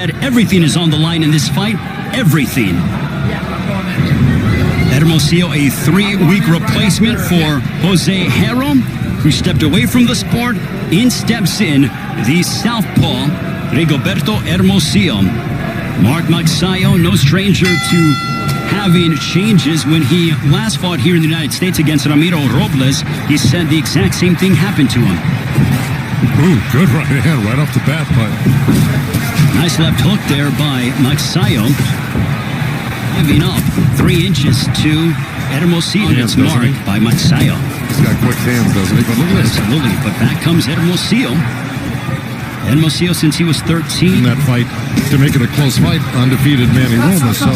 Everything is on the line in this fight. Everything. Hermosillo, a 3-week replacement for Jose Herro, who stepped away from the sport. In steps in the southpaw, Rigoberto Hermosillo. Mark Magsayo, no stranger to having changes. When he last fought here in the United States against Ramiro Robles, he said the exact same thing happened to him. Ooh, good right hand right off the bat, but nice left hook there by Magsayo. Giving up 3 inches to Hermosillo. It's marked by Magsayo. He's got quick hands, doesn't he? But look at this. Absolutely. But back comes Hermosillo. Hermosillo, since he was 13. In that fight, to make it a close fight, undefeated Manny Robles. So,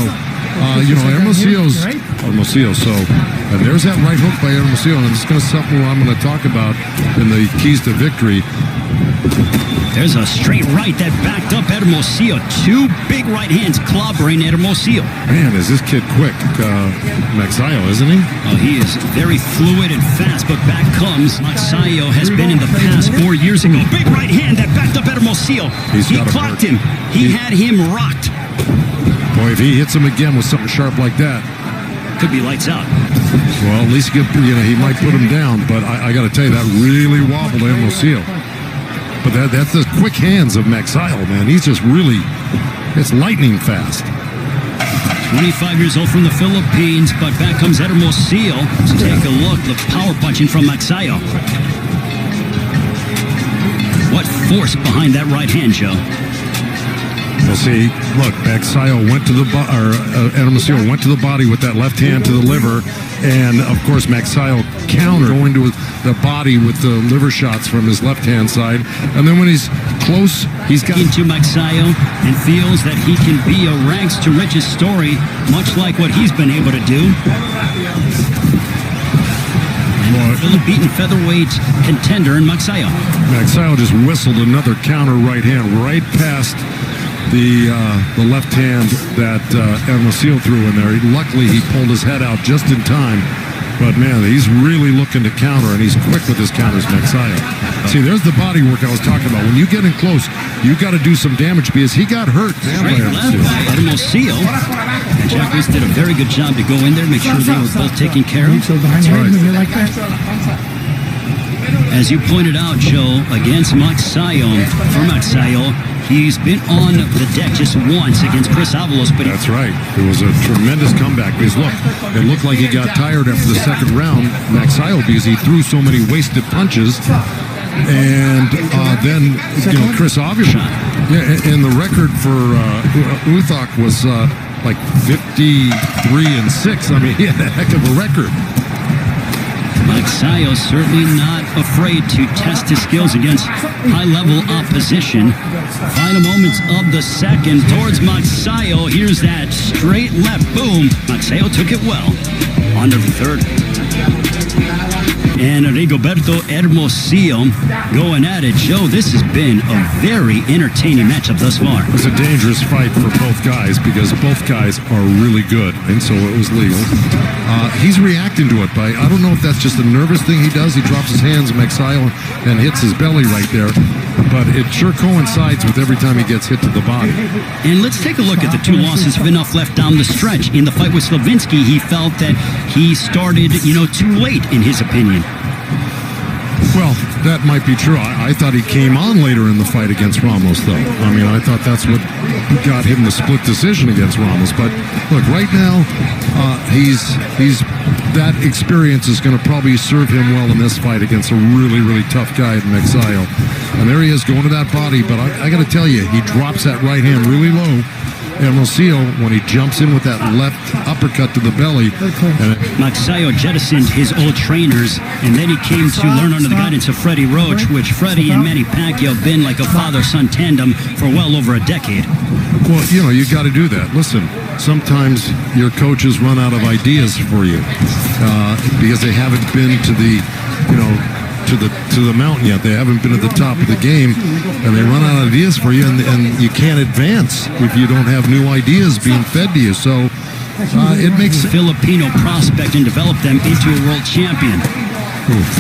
Hermosillo. So, and there's that right hook by Hermosillo, and it's going to something I'm going to talk about in the keys to victory. There's a straight right that backed up Hermosillo. 2 big right hands clobbering Hermosillo. Man, is this kid quick. Magsayo, isn't he? Oh, he is very fluid and fast, but back comes Magsayo. Has been in the past 4 years ago. Big right hand that backed up Hermosillo. He clocked him. He had him rocked. Boy, if he hits him again with something sharp like that, could be lights out. Well, at least he might put him down, but I got to tell you, that really wobbled Hermosillo. But that's the quick hands of Magsayo, man. He's just really, it's lightning fast. 25 years old from the Philippines, but back comes Hermosillo. Let's take a look. The power punching from Magsayo. What force behind that right hand, Joe? Well, see, look, Magsayo went to the Hermosillo went to the body with that left hand to the liver, and of course Magsayo countered, going to the body with the liver shots from his left-hand side, and then when he's close, he's got into Magsayo and feels that he can be a rags to riches story, much like what he's been able to do. And beaten featherweight contender in Magsayo. Magsayo just whistled another counter right hand right past the left hand that Hermosillo threw in there. Luckily, he pulled his head out just in time. But, man, he's really looking to counter, and he's quick with his counters, Magsayo. See, there's the body work I was talking about. When you get in close, you got to do some damage because he got hurt. Straight left by Hermosillo. And Jack Reese did a very good job to go in there, make sure they were both taken care of. That's right. As you pointed out, Joe, against Magsayo, for Magsayo, he's been on the deck just once against Chris Avalos. But that's right. It was a tremendous comeback because, look, it looked like he got tired after the second round, Magsayo, because he threw so many wasted punches. And then, Chris Avalos. Yeah, and the record for Uthak was like 53-6. I mean, he had a heck of a record. Magsayo certainly not afraid to test his skills against high-level opposition. Final moments of the second towards Magsayo. Here's that straight left. Boom. Magsayo took it well. On to the third. And Rigoberto Hermosillo going at it. Joe, this has been a very entertaining matchup thus far. It's a dangerous fight for both guys because both guys are really good, and so it was legal. He's reacting to it, but I don't know if that's just a nervous thing he does. He drops his hands, Magsayo, and hits his belly right there. But it sure coincides with every time he gets hit to the body. And let's take a look at the 2 losses of enough left down the stretch. In the fight with Slavinsky, he felt that he started, too late, in his opinion. Well, that might be true. I thought he came on later in the fight against Ramos, though. I mean, I thought that's what got him the split decision against Ramos. But look, right now, that experience is going to probably serve him well in this fight against a really, really tough guy in Magsayo. And there he is going to that body. But I got to tell you, he drops that right hand really low. Hermosillo, when he jumps in with that left uppercut to the belly. Magsayo jettisoned his old trainers, and then he came to learn under the guidance of Freddie Roach, which Freddie and Manny Pacquiao have been like a father-son tandem for well over a decade. Well, you got to do that. Listen, sometimes your coaches run out of ideas for you because they haven't been to the, to the mountain yet. They haven't been at the top of the game, and they run out of ideas for you, and you can't advance if you don't have new ideas being fed to you. So it makes Filipino prospect and develop them into a world champion.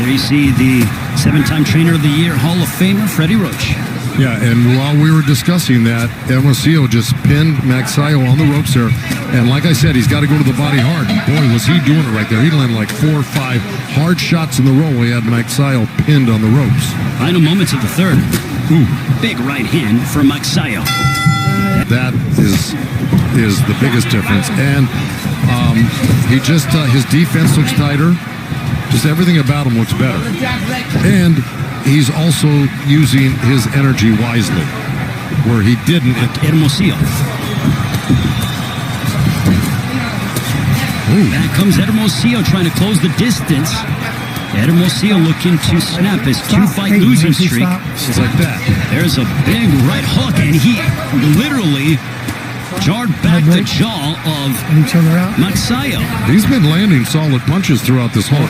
There you see the 7-time Trainer of the Year Hall of Famer, Freddie Roach. Yeah, and while we were discussing that, Hermosillo just pinned Magsayo on the ropes there. And like I said, he's got to go to the body hard. Boy, was he doing it right there. He landed like 4 or 5 hard shots in the row. He had Magsayo pinned on the ropes. Final moments of the third. Ooh, big right hand for Magsayo. That is the biggest difference. And he just, his defense looks tighter. Just everything about him looks better. And he's also using his energy wisely, where he didn't at Hermosillo. Back comes Hermosillo trying to close the distance. Hermosillo looking to snap his 2-fight losing streak. It's like that. There's a big right hook, and he literally jarred back the jaw of Magsayo. He's been landing solid punches throughout this whole.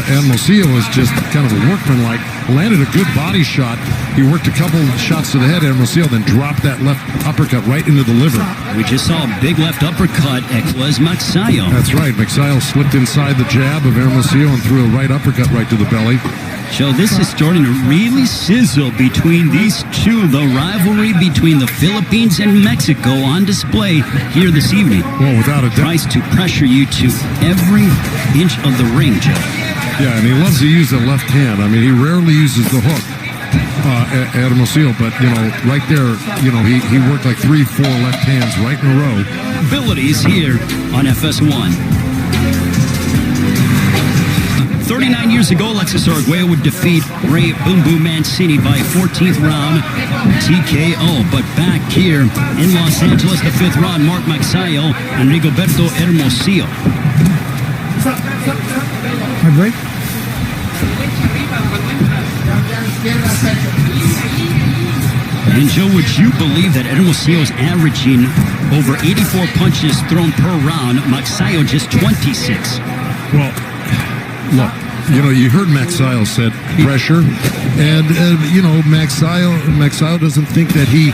Hermosillo is just kind of a workman-like. Landed a good body shot. He worked a couple shots to the head, Hermosillo, then dropped that left uppercut right into the liver. We just saw a big left uppercut. It was Magsayo. That's right. Magsayo slipped inside the jab of Hermosillo and threw a right uppercut right to the belly. So this is starting to really sizzle between these two. The rivalry between the Philippines and Mexico on display here this evening. Well, without a doubt. Tries to pressure you to every inch of the ring, Joe. Yeah, and he loves to use the left hand. I mean, he rarely uses the hook, Hermosillo, but, right there, he worked like 3-4 left hands right in a row. Abilities here on FS1. 39 years ago, Alexis Arguello would defeat Ray Boom Boom Mancini by 14th round TKO. But back here in Los Angeles, the 5th round, Mark Magsayo and Rigoberto Hermosillo. My break? And Joe, would you believe that Hermosillo's averaging over 84 punches thrown per round, Magsayo just 26? Well, look, you heard Magsayo said pressure, and Magsayo doesn't think that he,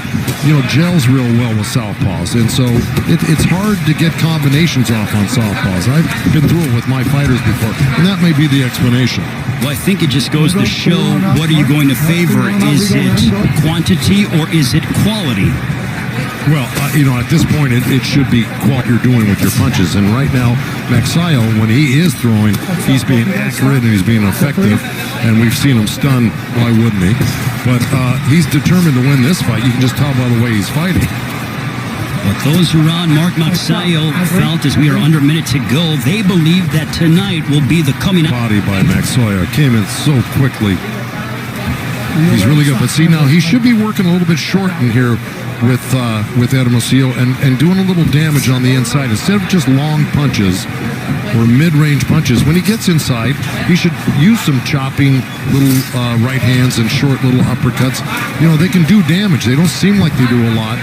gels real well with southpaws, and so it's hard to get combinations off on southpaws. I've been through it with my fighters before, and that may be the explanation. Well, I think it just goes to show, what are you going to favor? Is it quantity or is it quality? Well, at this point, it should be what you're doing with your punches. And right now, Magsayo, when he is throwing, he's being accurate and he's being effective. And we've seen him stun. Why wouldn't he? But he's determined to win this fight. You can just tell by the way he's fighting. But those around Mark Magsayo felt, as we are under a minute to go, they believe that tonight will be the coming out. Body by Magsayo came in so quickly. He's really good. But see, now he should be working a little bit short in here with Hermosillo and doing a little damage on the inside instead of just long punches or mid-range punches. When he gets inside, he should use some chopping little right hands and short little uppercuts. They can do damage. They don't seem like they do a lot,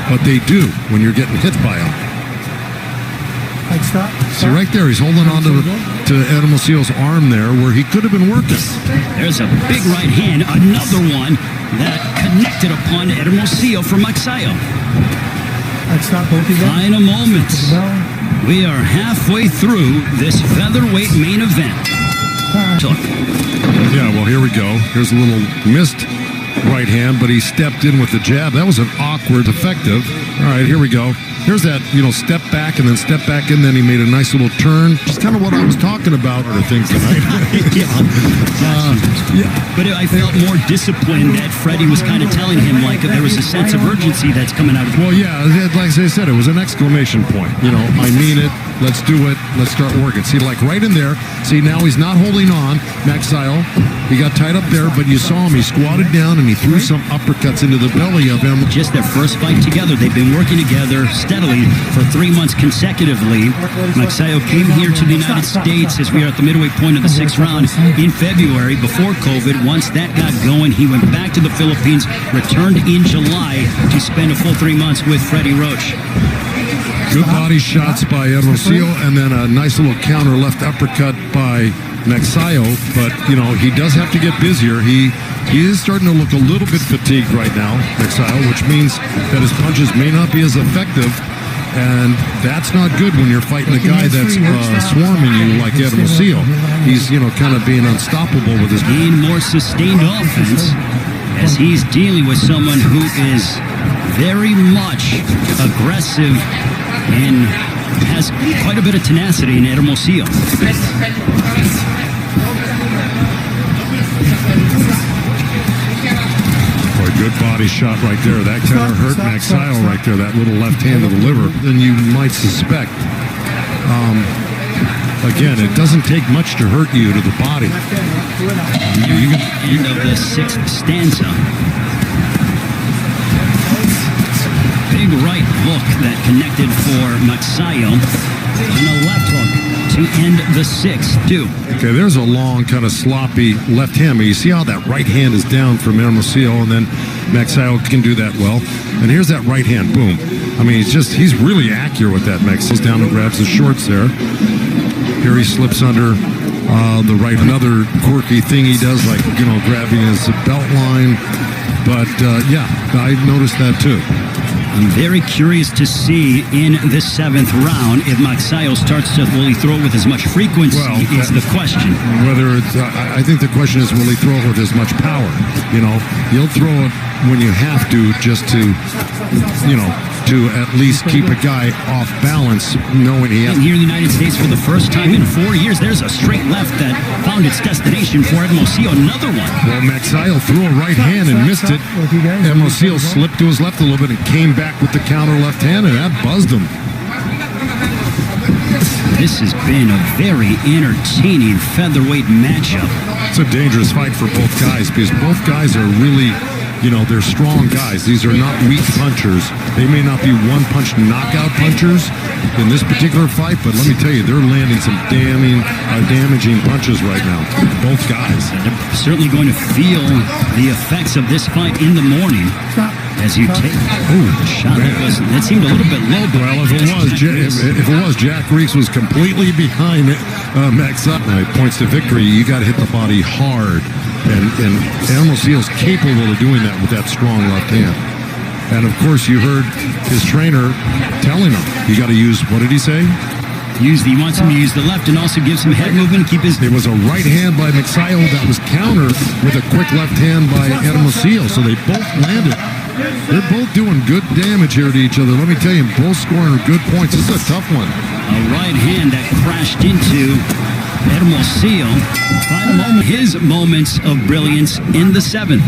but they do when you're getting hit by them. See, right there, he's holding on to Hermosillo's arm there where he could have been working. There's a big right hand, another one that connected upon Hermosillo for Magsayo. Final moments. We are halfway through this featherweight main event. Yeah, well, here we go. Here's a little missed right hand, but he stepped in with the jab. That was an awkward, effective. All right, here we go. Here's that, step back and then step back in. Then he made a nice little turn. Just kind of what I was talking about, I think, tonight. Yeah. But I felt more disciplined that Freddie was kind of telling him, like, there was a sense of urgency that's coming out of him. Well, yeah, like I said, it was an exclamation point. I mean it. Let's do it. Let's start working. See, like right in there. See, now he's not holding on. Magsayo, he got tied up there, but you saw him. He squatted down and he threw some uppercuts into the belly of him. Just their first fight together. They've been working together steadily for 3 months consecutively. Magsayo came here to the United States as we are at the midway point of the 6th round in February before COVID. Once that got going, he went back to the Philippines, returned in July to spend a full 3 months with Freddie Roach. Good body shots by Hermosillo, and then a nice little counter left uppercut by Magsayo. But, he does have to get busier. He is starting to look a little bit fatigued right now, Magsayo, which means that his punches may not be as effective. And that's not good when you're fighting a guy that's swarming you like Hermosillo. He's, kind of being unstoppable with his... Being more sustained offense. as he's dealing with someone who is very much aggressive and has quite a bit of tenacity in Hermosillo. Boy, good body shot right there. That kind of hurt Magsayo right there, that little left hand to the liver, than you might suspect. Again, it doesn't take much to hurt you to the body. End of the sixth stanza. Big right hook that connected for Magsayo, and a left hook to end the sixth, too. Okay, there's a long, kind of sloppy left hand, but you see how that right hand is down from Hermosillo, and then Magsayo can do that well. And here's that right hand, boom. I mean, he's really accurate with that. Magsayo's down and grabs the shorts there. Here he slips under the right. Another quirky thing he does, like, grabbing his belt line. But, yeah, I noticed that, too. I'm very curious to see in this seventh round if Magsayo starts to, will he throw with as much frequency is the question. Whether it's, I think the question is, will he throw it with as much power? He'll throw it when you have to, just to, to at least keep a guy off balance, knowing he has. And here in the United States, for the first time in 4 years, there's a straight left that found its destination for Hermosillo. Another one. Well, Magsayo threw a right hand and missed it. Hermosillo slipped to his left a little bit and came back with the counter left hand, and that buzzed him. This has been a very entertaining featherweight matchup. It's a dangerous fight for both guys because both guys are really, they're strong guys. These are not weak punchers. They may not be one-punch knockout punchers in this particular fight, but let me tell you, they're landing some damaging punches right now. Both guys. They're certainly going to feel the effects of this fight in the morning. As you take the shot, that seemed a little bit low. But well, if it was, Jack Reese was completely behind Magsayo. Points to victory. You got to hit the body hard, and Hermosillo's capable of doing that with that strong left hand. And of course, you heard his trainer telling him, you got to use. What did he say? He wants him to use the left and also give some head movement. Keep his. It was a right hand by Magsayo that was countered with a quick left hand by Hermosillo. So they both landed. They're both doing good damage here to each other. Let me tell you, both scoring good points. This is a tough one. A right hand that crashed into Hermosillo. His moments of brilliance in the seventh.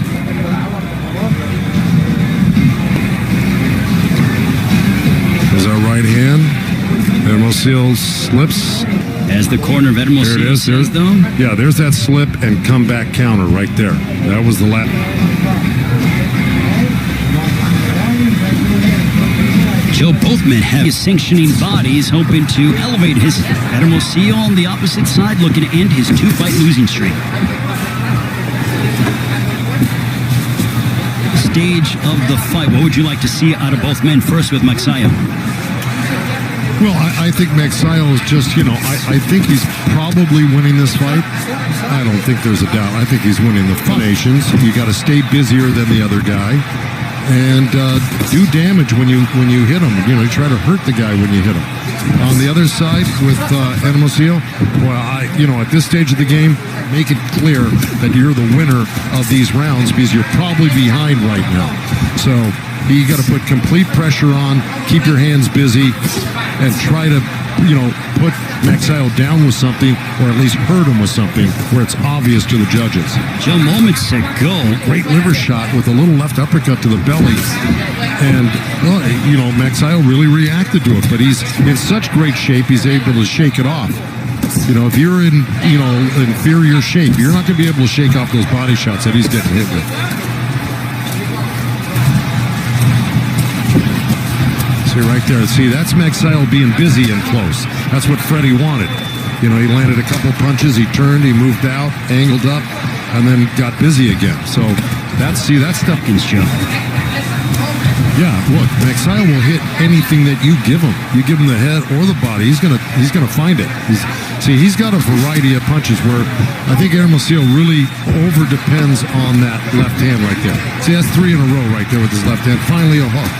There's our right hand. Hermosillo slips. As the corner of Hermosillo says, though. Yeah, there's that slip and comeback counter right there. That was the last. Joe, both men have sanctioning bodies, hoping to elevate his Hermosillo on the opposite side, looking to end his two-fight losing streak. Stage of the fight. What would you like to see out of both men? First with Magsayo. Well, I think Magsayo is just, I think he's probably winning this fight. I don't think there's a doubt. I think he's winning the nations. You got to stay busier than the other guy. And do damage when you hit him. You try to hurt the guy when you hit him. On the other side with Hermosillo, well, at this stage of the game, make it clear that you're the winner of these rounds because you're probably behind right now. So you got to put complete pressure on, keep your hands busy, and try to, put Magsayo down with something, or at least hurt him with something where it's obvious to the judges. Joe, moments ago, great liver shot with a little left uppercut to the belly. And, Magsayo really reacted to it, but he's in such great shape, he's able to shake it off. If you're in, inferior shape, you're not going to be able to shake off those body shots that he's getting hit with. Right there. See, that's Magsayo being busy and close. That's what Freddie wanted. He landed a couple punches, he turned, he moved out, angled up, and then got busy again. So that's stuff can show. Yeah, look, Magsayo will hit anything that you give him. You give him the head or the body, he's gonna find it. He's got a variety of punches where I think Hermosillo really over depends on that left hand right there. See, that's 3 in a row right there with his left hand. Finally a hook.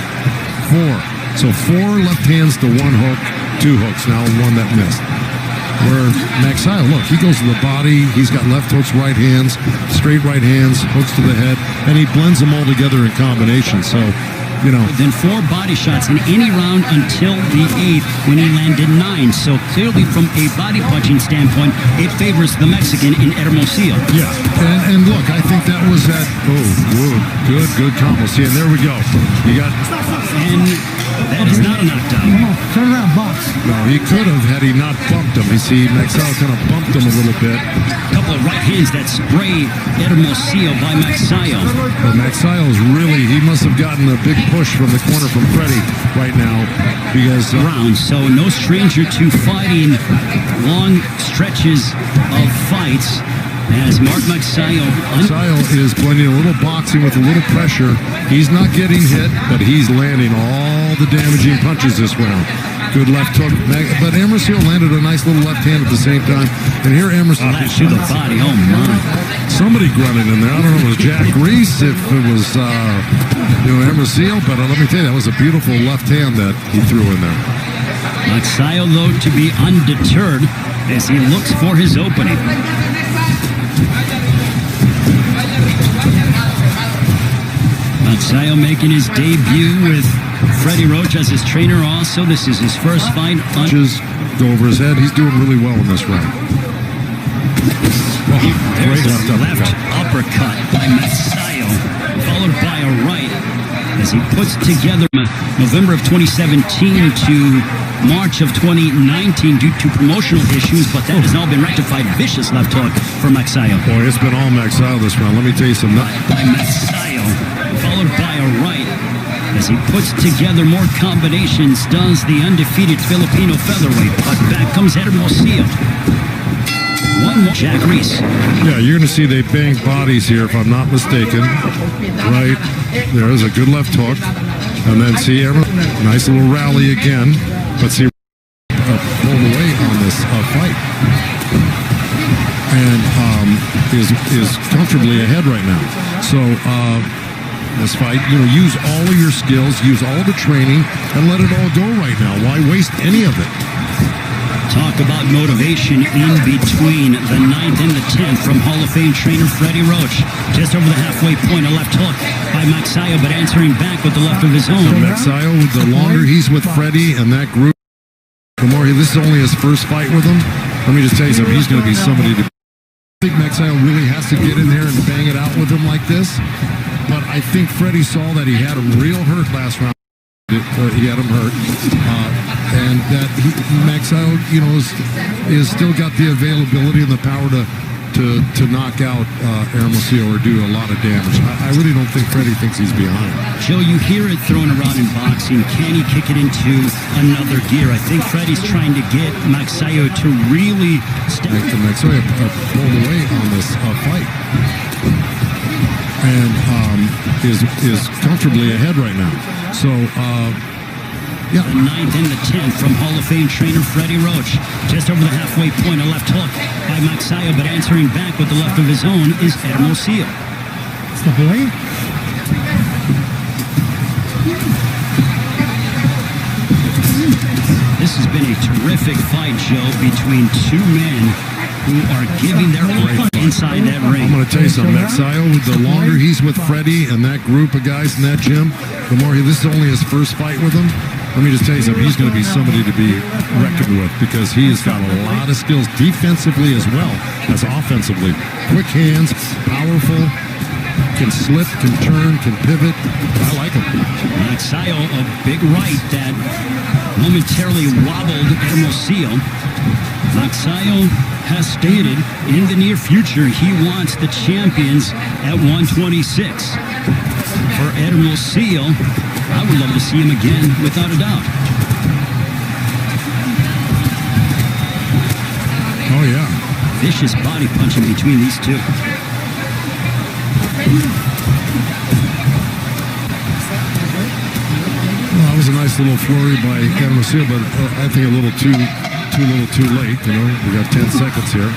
4. So 4 left hands to 1 hook, 2 hooks, now 1 that missed. Where Magsayo, look, he goes to the body. He's got left hooks, right hands, straight right hands, hooks to the head, and he blends them all together in combination. So, you know. Then 4 body shots in any round until the 8th when he landed 9. So clearly from a body punching standpoint, it favors the Mexican in Hermosillo. Yeah, and look, I think that was that, good combo. See, and there we go. You got... And that is not a knockdown. Turn around, box. No, he could have had he not bumped him. You see, Magsayo kind of bumped him a little bit. A couple of right hands that spray Hermosillo by Magsayo. But Magsayo is really, he must have gotten a big push from the corner from Freddie right now because... Rounds, so no stranger to fighting long stretches of fights. As Mark Magsayo is blending a little boxing with a little pressure. He's not getting hit, but he's landing all the damaging punches this round. Good left hook. But Hermosillo landed a nice little left hand at the same time. And here Hermosillo... Lash to the body, oh my. Somebody grunting in there. I don't know if it was Jack Reese, if it was Hermosillo, but let me tell you, that was a beautiful left hand that he threw in there. Magsayo, though, to be undeterred as he looks for his opening. Magsayo making his debut with Freddie Roach as his trainer also. This is his first fight. Punches go over his head. He's doing really well in this round. There's a left uppercut by Magsayo, followed by a right as he puts together November of 2017 to March of 2019 due to promotional issues, but that has now been rectified. Vicious left hook for Magsayo. Boy, it's been all Magsayo this round. Let me tell you something. By Magsayo, followed by a right as he puts together more combinations, does the undefeated Filipino featherweight. But back comes Hermosillo. One more. Jack Reese. Yeah, you're going to see they bang bodies here, if I'm not mistaken. Right there's a good left hook. And then see, nice little rally again. But see, pulled away on this fight. And is comfortably ahead right now. So, this fight, use all of your skills, use all the training, and let it all go right now. Why waste any of it? Talk about motivation in between the 9th and the 10th from Hall of Fame trainer Freddie Roach. Just over the halfway point, a left hook by Magsayo, but answering back with the left of his own. Magsayo, the longer he's with Freddie and that group, the more this is only his first fight with him. Let me just tell you something. He's going to be somebody to... I think Magsayo really has to get in there and bang it out with him like this. But I think Freddie saw that he had him real hurt last round. He had him hurt. And that Magsayo, is still got the availability and the power to knock out Hermosillo or do a lot of damage. I really don't think Freddie thinks he's behind. Joe, you hear it thrown around in boxing. Can he kick it into another gear? I think Freddie's trying to get Magsayo to really step. Magsayo pulled away on this fight. And is comfortably ahead right now. So, yeah. The 9th and the 10th from Hall of Fame trainer Freddie Roach. Just over the halfway point, a left hook by Magsayo, but answering back with the left of his own is Hermosillo. Step away. This has been a terrific fight, Joe, between two men who are giving their all inside that ring. I'm going to tell you something. Magsayo, the longer he's with Freddie and that group of guys in that gym, the more this is only his first fight with them. Let me just tell you something. He's going to be somebody to be reckoned with because he has got a lot of skills defensively as well as offensively. Quick hands, powerful, can slip, can turn, can pivot. I like him. Magsayo, a big right that momentarily wobbled Hermosillo. Magsayo has stated in the near future he wants the champions at 126. For Hermosillo, I would love to see him again, without a doubt. Oh, yeah. Vicious body punching between these two. Well, that was a nice little flurry by Hermosillo, but I think a little too late. We got 10 seconds here.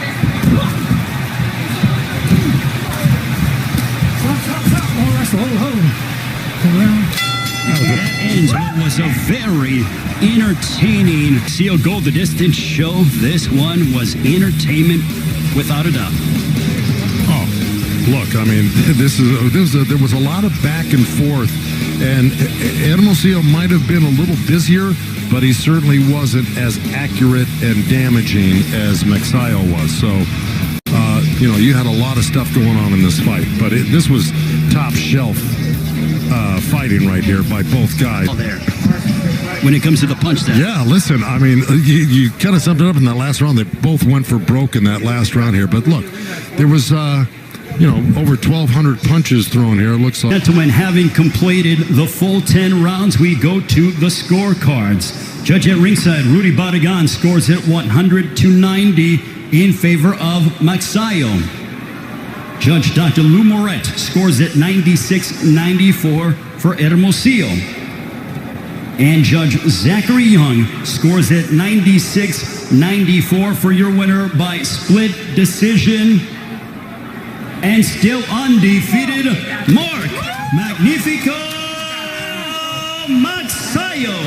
That ends what was a very entertaining seal go the distance show. This one was entertainment without a doubt. Oh, look, I mean, there was a lot of back and forth, and Hermosillo might have been a little busier, but he certainly wasn't as accurate and damaging as Magsayo was. So, you had a lot of stuff going on in this fight, but this was top shelf fighting right here by both guys. Oh, there. When it comes to the punch down. Yeah, listen, I mean, you kind of summed it up in that last round. They both went for broke in that last round here. But look, there was, over 1,200 punches thrown here, it looks like. Gentlemen, having completed the full 10 rounds, we go to the scorecards. Judge at ringside, Rudy Barragan scores it 100-90 in favor of Magsayo. Judge Dr. Lou Moret scores it 96-94 for Hermosillo. And Judge Zachary Young scores it 96-94 for your winner by split decision. And still undefeated, Mark Magnifico Magsayo.